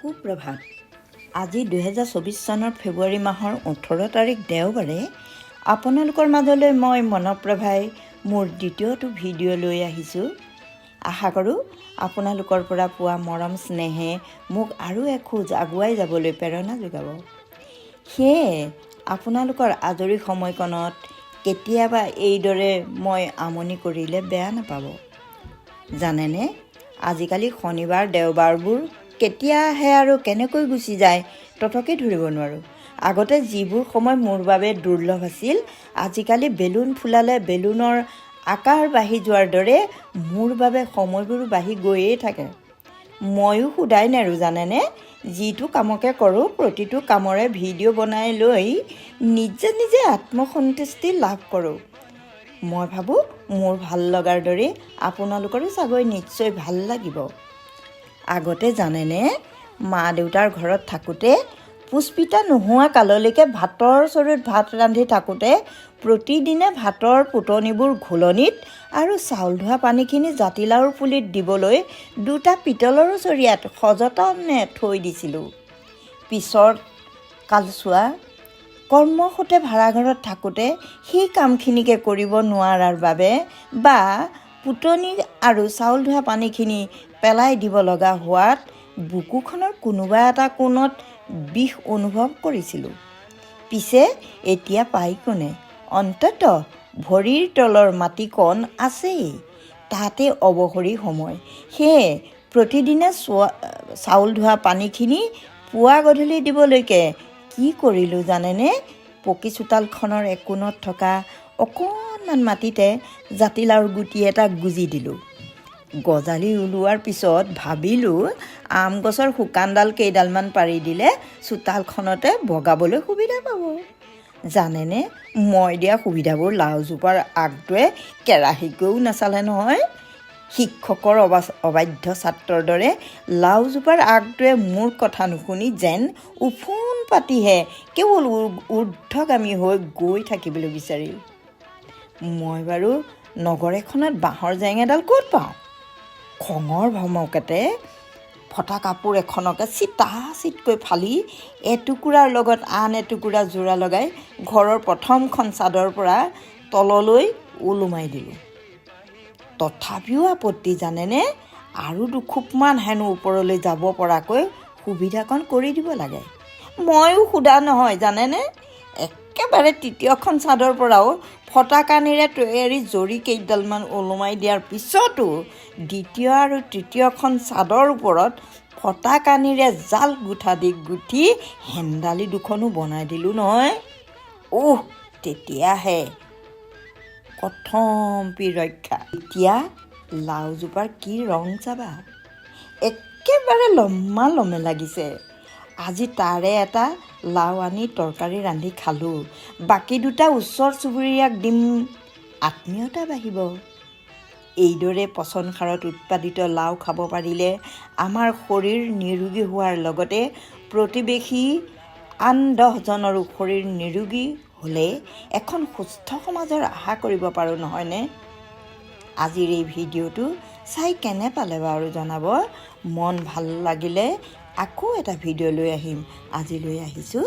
সুপ্ৰভাত। আজি 2024 চনৰ ফেব্ৰুৱাৰী মাহৰ 18 তাৰিখ দেওবাৰে আপোনালোকৰ মাজলৈ মই মনপ্ৰভাই মোৰ দ্বিতীয়টো ভিডিঅ' লৈ আহিছোঁ। আশা কৰোঁ আপোনালোকৰ পৰা পোৱা মৰম স্নেহে মোক আৰু এখোজ আগুৱাই যাবলৈ প্ৰেৰণা যোগাব। সেয়ে আপোনালোকৰ আজৰি সময়কণত কেতিয়াবা এইদৰে মই আমনি কৰিলে বেয়া নাপাব। জানেনে, আজিকালি শনিবাৰ দেওবাৰবোৰ কেতিয়া আহে আৰু কেনেকৈ গুচি যায় ততকে ধৰিব নোৱাৰোঁ। আগতে যিবোৰ সময় মোৰ বাবে দুৰ্লভ আছিল, আজিকালি বেলুন ফুলালে বেলুনৰ আকাৰ বাঢ়ি যোৱাৰ দৰে মোৰ বাবে সময়বোৰ বাঢ়ি গৈয়ে থাকে। ময়ো সোধাই নেৰোঁ জানেনে, যিটো কামকে কৰোঁ প্ৰতিটো কামৰে ভিডিঅ' বনাই লৈ নিজে নিজে আত্মসন্তুষ্টি লাভ কৰোঁ। মই ভাবোঁ মোৰ ভাল লগাৰ দৰে আপোনালোকৰো চাগৈ নিশ্চয় ভাল লাগিব। আগতে জানেনে, মা দেউতাৰ ঘৰত থাকোঁতে পুষ্পিতা নোহোৱা কাললৈকে ভাতৰ চৰুত ভাত ৰান্ধি থাকোঁতে প্ৰতিদিনে ভাতৰ ফুটনিবোৰ ঘোলনিত আৰু চাউল ধোৱা পানীখিনি জাতিলাওৰ পুলিত দিবলৈ দুটা পিতলৰ চৰিয়াত সযতনে থৈ দিছিলোঁ। পিছৰ কালছোৱা কৰ্মসূত্ৰে ভাড়াঘৰত থাকোঁতে সেই কামখিনিকে কৰিব নোৱাৰাৰ বাবে বা পুটনি আৰু চাউল ধোৱা পানীখিনি পেলাই দিব লগা হোৱাত বুকুখনৰ কোনোবা এটা কোণত বিষ অনুভৱ কৰিছিলোঁ। পিছে এতিয়া পাই কোনে, অন্ততঃ ভৰিৰ তলৰ মাটিকণ আছেই, তাতে অৱসৰী সময়। সেয়ে প্ৰতিদিনে চাউল ধোৱা পানীখিনি পুৱা গধূলি দিবলৈকে কি কৰিলোঁ জানেনে, পকী চোতালখনৰ একোণত থকা অকণমান মাটিতে জাতিলাওৰ গুটি এটা গুজি দিলোঁ। গজালি ওলোৱাৰ পিছত ভাবিলোঁ আম গছৰ শুকানডাল কেইডালমান পাৰি দিলে চোতালখনতে বগাবলৈ সুবিধা পাব। জানেনে, মই দিয়া সুবিধাবোৰ লাওজোপাৰ আগটোৱে কেৰাহীকৈও নাচালে নহয়। শিক্ষকৰ অবাধ্য ছাত্ৰৰ দৰে লাওজোপাৰ আগটোৱে মোৰ কথা নুশুনি যেন উফোন পাতিহে কেৱল ঊৰ্ধ্বগামী হৈ গৈ থাকিবলৈ বিচাৰিল। মই বাৰু নগৰ এখনত বাঁহৰ জেং এডাল ক'ত পাওঁ। খঙৰ ভমকতে ফটা কাপোৰ এখনকে চিটা চিটকৈ ফালি এটুকুৰাৰ লগত আন এটুকুৰা যোৰা লগাই ঘৰৰ প্ৰথমখন চাদৰ পৰা তললৈ ওলোমাই দিলোঁ। তথাপিও আপত্তি জানেনে, আৰু দুখোপমান হেনো ওপৰলৈ যাব পৰাকৈ সুবিধাকণ কৰি দিব লাগে। ময়ো সোধা নহয় জানেনে, একেবাৰে তৃতীয়খন চাদৰ পৰাও ফটা কানিৰে তৈয়াৰী জৰি কেইডালমান ওলোমাই দিয়াৰ পিছতো দ্বিতীয় আৰু তৃতীয়খন চাদৰ ওপৰত ফটা কানিৰে জাল গুঠা দি গুঠি হেন্দালি দুখনো বনাই দিলোঁ নহয়। তেতিয়াহে কথমপি ৰক্ষা। এতিয়া লাওজোপাৰ কি ৰং চাবা, একেবাৰে লম্মা লমে লাগিছে। আজি তাৰে এটা লাও আনি তৰকাৰী ৰান্ধি খালোঁ, বাকী দুটা ওচৰ চুবুৰীয়াক দিম, আত্মীয়তা বাঢ়িব। এইদৰে পচন সাৰত উৎপাদিত লাও খাব পাৰিলে আমাৰ শৰীৰ নিৰোগী হোৱাৰ লগতে প্ৰতিবেশী আন 10জনৰো শৰীৰ নিৰোগী হ'লে এখন সুস্থ সমাজৰ আশা কৰিব পাৰোঁ নহয়নে। আজিৰ এই ভিডিঅ'টো চাই কেনে পালে বাৰু জনাব। মন ভাল লাগিলে আকৌ এটা ভিডিঅ' লৈ আহিম। আজিলৈ আহিছোঁ।